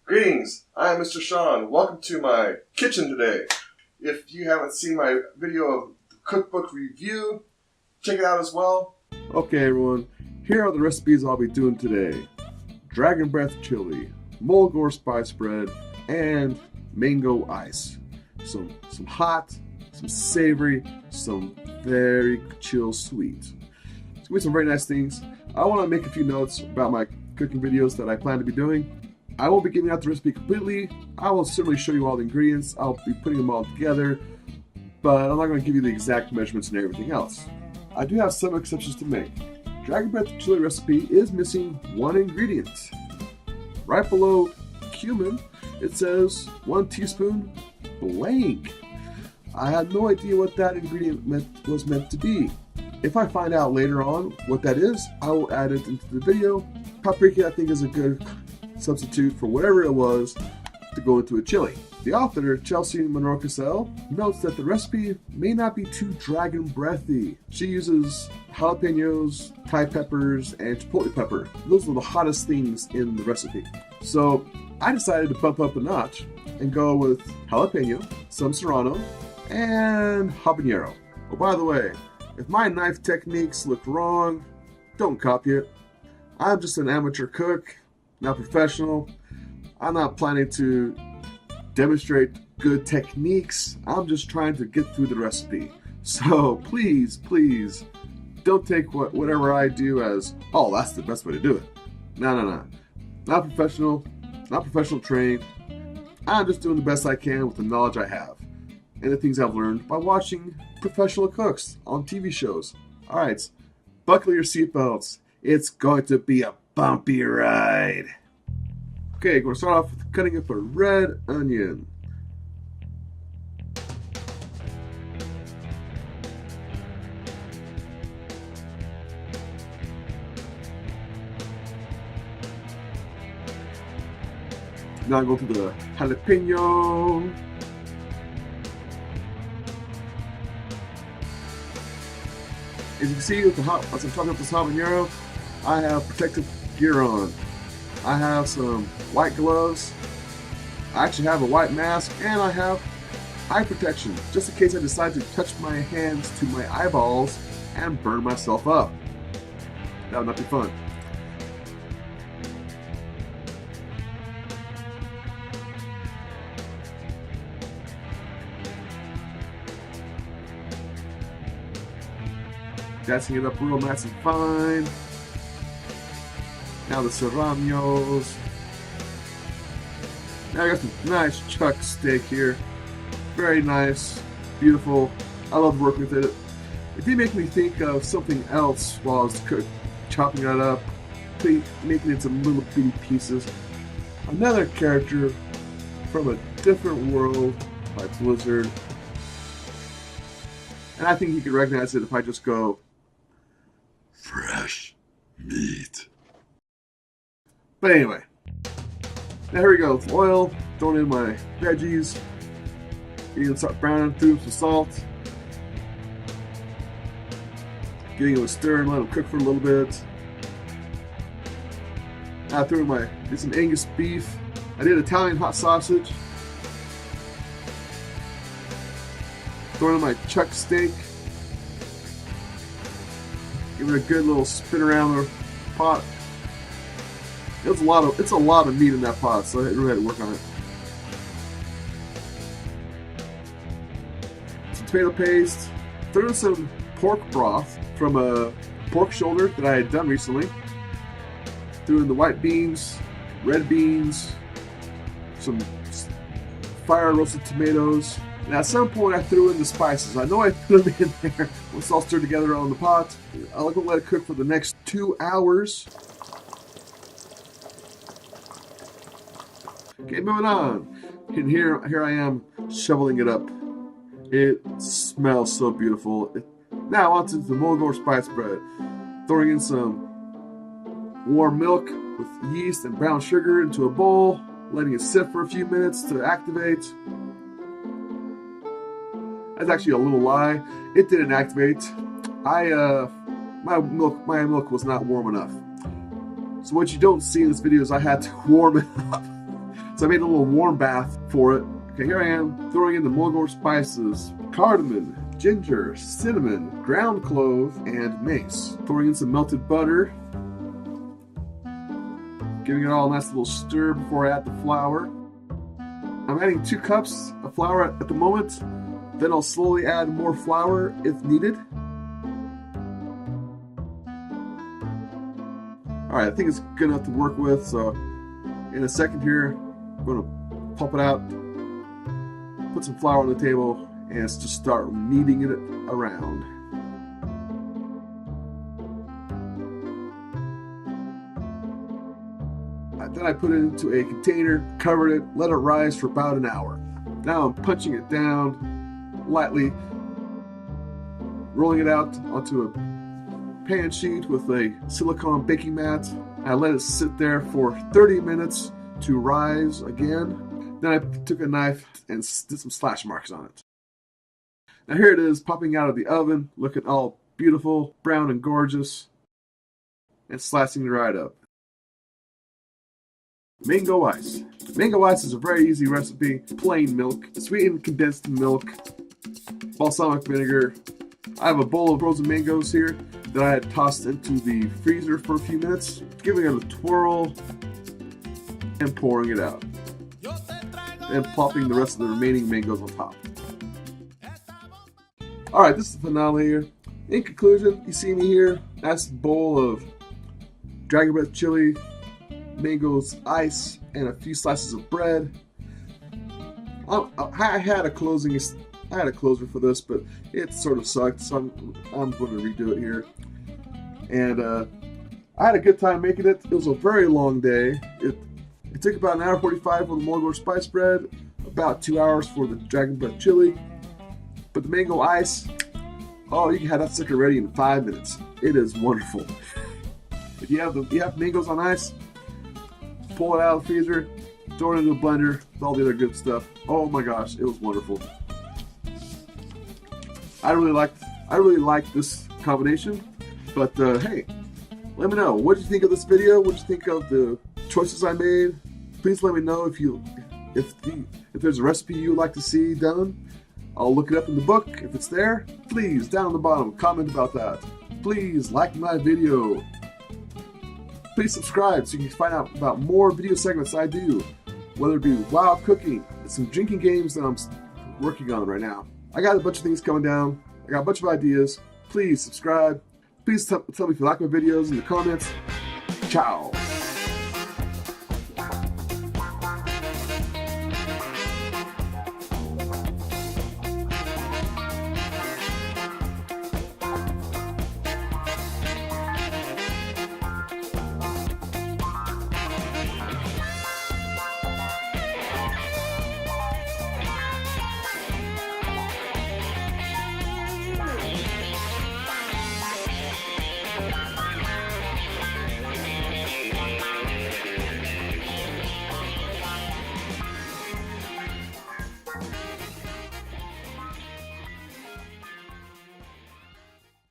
Greetings, I am Mr. Sean. Welcome to my kitchen today. If you haven't seen my video of the cookbook review, check it out as well. Okay everyone, here are the recipes I'll be doing today. Dragonbreath Chili, Mulgore Spice Bread, and Mango Ice. Some hot, some savory, some very chill sweet. It's going to be some very nice things. I want to make a few notes about my cooking videos that I plan to be doing. I won't be giving out the recipe completely. I will certainly show you all the ingredients. I'll be putting them all together, but I'm not going to give you the exact measurements and everything else. I do have some exceptions to make. Dragonbreath Chili recipe is missing one ingredient. Right below cumin, it says 1 teaspoon blank. I had no idea what that ingredient was meant to be. If I find out later on what that is, I will add it into the video. Paprika, I think, is a good substitute for whatever it was to go into a chili. The author, Chelsea Monroe-Cassel, notes that the recipe may not be too dragon breathy. She uses jalapenos, Thai peppers, and chipotle pepper. Those are the hottest things in the recipe. So I decided to bump up a notch and go with jalapeno, some serrano, and habanero. Oh, by the way, if my knife techniques look wrong, don't copy it. I'm just an amateur cook, not professional. I'm not planning to demonstrate good techniques. I'm just trying to get through the recipe. So please, don't take whatever I do as, oh, that's the best way to do it. No. Not professional trained. I'm just doing the best I can with the knowledge I have and the things I've learned by watching professional cooks on TV shows. Alright, buckle your seatbelts. It's going to be a bumpy ride. Okay, going to start off with cutting up a red onion. Now I go to the jalapeno. As you can see, as I'm talking about this habanero, I have protective gear on. I have some white gloves. I actually have a white mask, and I have eye protection, just in case I decide to touch my hands to my eyeballs and burn myself up. That would not be fun. Dicing it up real nice and fine. Now the serranos. Now I got some nice chuck steak here. Very nice, beautiful. I love working with it. It did make me think of something else while I was chopping it up, making it into little bitty pieces. Another character from a different world by Blizzard. And I think you can recognize it if I just go, fresh meat. But anyway, now here we go. Oil, throwing in my veggies, getting it browning through some salt, getting it a stir and let them cook for a little bit. Now I threw in did some Angus beef. I did Italian hot sausage. Throwing in my chuck steak. Give it a good little spin around the pot. It's a lot of meat in that pot, so I really had to work on it. Some tomato paste. Threw in some pork broth from a pork shoulder that I had done recently. Threw in the white beans, red beans, some fire roasted tomatoes. And at some point I threw in the spices. I know I put them in there once it's all stirred together on the pot. I'll go let it cook for the next 2 hours. Okay, moving on. And here I am shoveling it up. It smells so beautiful. Now onto the Mulgore Spice Bread. Throwing in some warm milk with yeast and brown sugar into a bowl. Letting it sit for a few minutes to activate. That's actually a little lie. It didn't activate. My milk was not warm enough. So what you don't see in this video is I had to warm it up. So I made a little warm bath for it. Okay, here I am throwing in the Mulgore Spices, cardamom, ginger, cinnamon, ground clove, and mace. Throwing in some melted butter. Giving it all a nice little stir before I add the flour. I'm adding 2 cups of flour at the moment. Then I'll slowly add more flour if needed. Alright, I think it's good enough to work with, so in a second here, I'm going to pump it out, put some flour on the table, and just start kneading it around. Then I put it into a container, covered it, let it rise for about an hour. Now I'm punching it down lightly, rolling it out onto a pan sheet with a silicone baking mat. I let it sit there for 30 minutes to rise again. Then I took a knife and did some slash marks on it. Now here it is, popping out of the oven, looking all beautiful, brown and gorgeous, and slicing right up. Mango ice. Mango ice is a very easy recipe. Plain milk, sweetened condensed milk, balsamic vinegar. I have a bowl of frozen mangoes here that I had tossed into the freezer for a few minutes, giving it a twirl and pouring it out, and plopping the rest of the remaining mangoes on top. Alright, this is the finale here. In conclusion, you see me here, nice bowl of Dragonbreath Chili, mangoes, ice, and a few slices of bread. I had a closer for this, but it sort of sucked, so I'm going to redo it here. And I had a good time making it. It was a very long day. It took about an hour 45 for the Mulgore spice bread, about 2 hours for the Dragonbreath Chili. But the mango ice, oh, you can have that sucker ready in 5 minutes. It is wonderful. If you have mangoes on ice, pull it out of the freezer, throw it into a blender with all the other good stuff. Oh my gosh, it was wonderful. I really liked this combination. But hey, let me know, what did you think of this video? What did you think of the choices I made? Please let me know if there's a recipe you would like to see done. I'll look it up in the book. If it's there, please, down on the bottom, comment about that. Please like my video. Please subscribe so you can find out about more video segments I do, whether it be WoW cooking, some drinking games that I'm working on right now. I got a bunch of things coming down. I got a bunch of ideas. Please subscribe. Please tell me if you like my videos in the comments. Ciao.